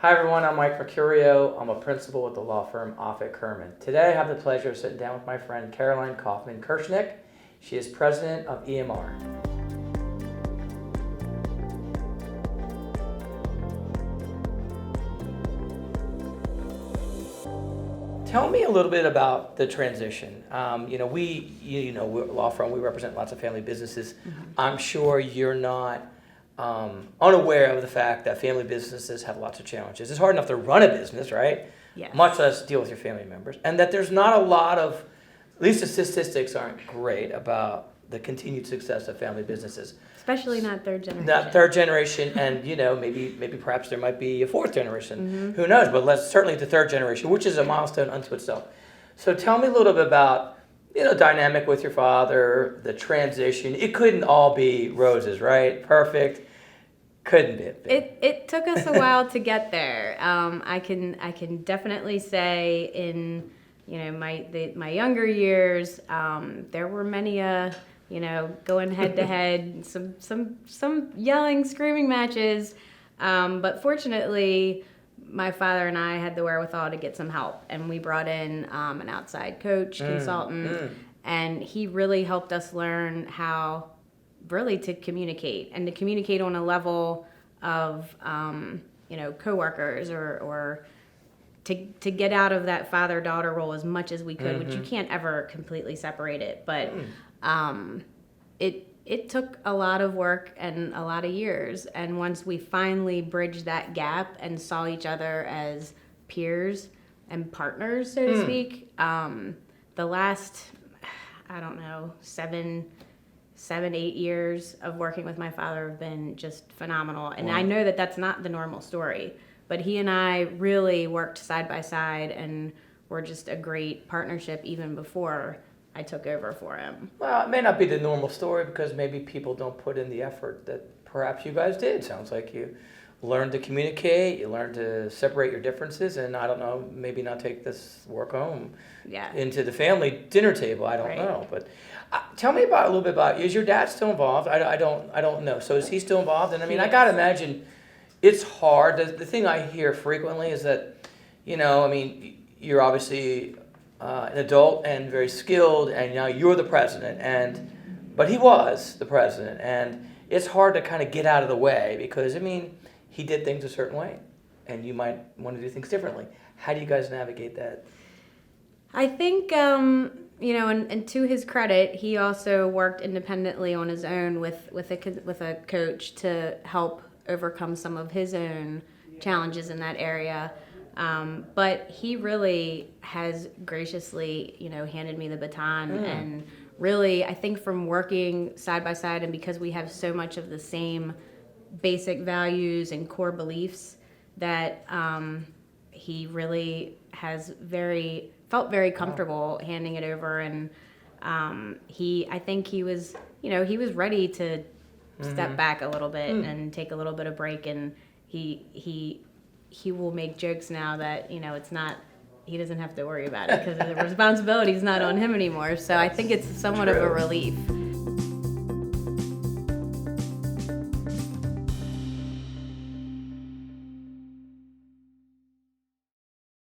Hi everyone, I'm Mike Mercurio. I'm a principal with the law firm Offit-Kerman. Today I have the pleasure of sitting down with my friend Caroline Kauffman-Kirschnick. She is president of EMR. Tell me a little bit about the transition. We're a law firm, we represent lots of family businesses. I'm sure you're not unaware of the fact that family businesses have lots of challenges. It's hard enough to run a business, right? Yes. Much less deal with your family members. And that there's not a lot of, at least the statistics aren't great about the continued success of family businesses. Especially not third generation. Not third generation, and maybe perhaps there might be a fourth generation. Who knows? But certainly the third generation, which is a milestone unto itself. So tell me a little bit about dynamic with your father, the transition. It couldn't all be roses, right? Perfect. Couldn't be. It took us a while to get there. I can definitely say in my younger years, there were many going head to head, some yelling, screaming matches. But fortunately, my father and I had the wherewithal to get some help, and we brought in an outside coach, consultant, and he really helped us learn how really to communicate, and to communicate on a level of coworkers or to get out of that father-daughter role as much as we could, which you can't ever completely separate it. But it took a lot of work and a lot of years. And once we finally bridged that gap and saw each other as peers and partners, so to speak, the last, I don't know, 7-8 years of working with my father have been just phenomenal. And I know that that's not the normal story, but he and I really worked side by side and were just a great partnership even before I took over for him. Well, it may not be the normal story because maybe people don't put in the effort that perhaps you guys did. Sounds like you learned to communicate, you learned to separate your differences, and I don't know, maybe not take this work home into the family dinner table. I don't know, but tell me a little bit about, is your dad still involved? I don't know. So is he still involved? And I mean, I gotta imagine it's hard. The thing I hear frequently is that, you're obviously an adult and very skilled, and now you're the president, but he was the president, and it's hard to kind of get out of the way because, he did things a certain way, and you might want to do things differently. How do you guys navigate that? I think, and to his credit, he also worked independently on his own with a coach to help overcome some of his own challenges in that area. But he really has graciously, handed me the baton, and really, I think from working side by side, and because we have so much of the same basic values and core beliefs, that he really has felt very comfortable handing it over, and I think he was ready to step back a little bit and take a little bit of break, and he will make jokes now that it's not, he doesn't have to worry about it because the responsibility's not on him anymore. So I think it's somewhat of a relief.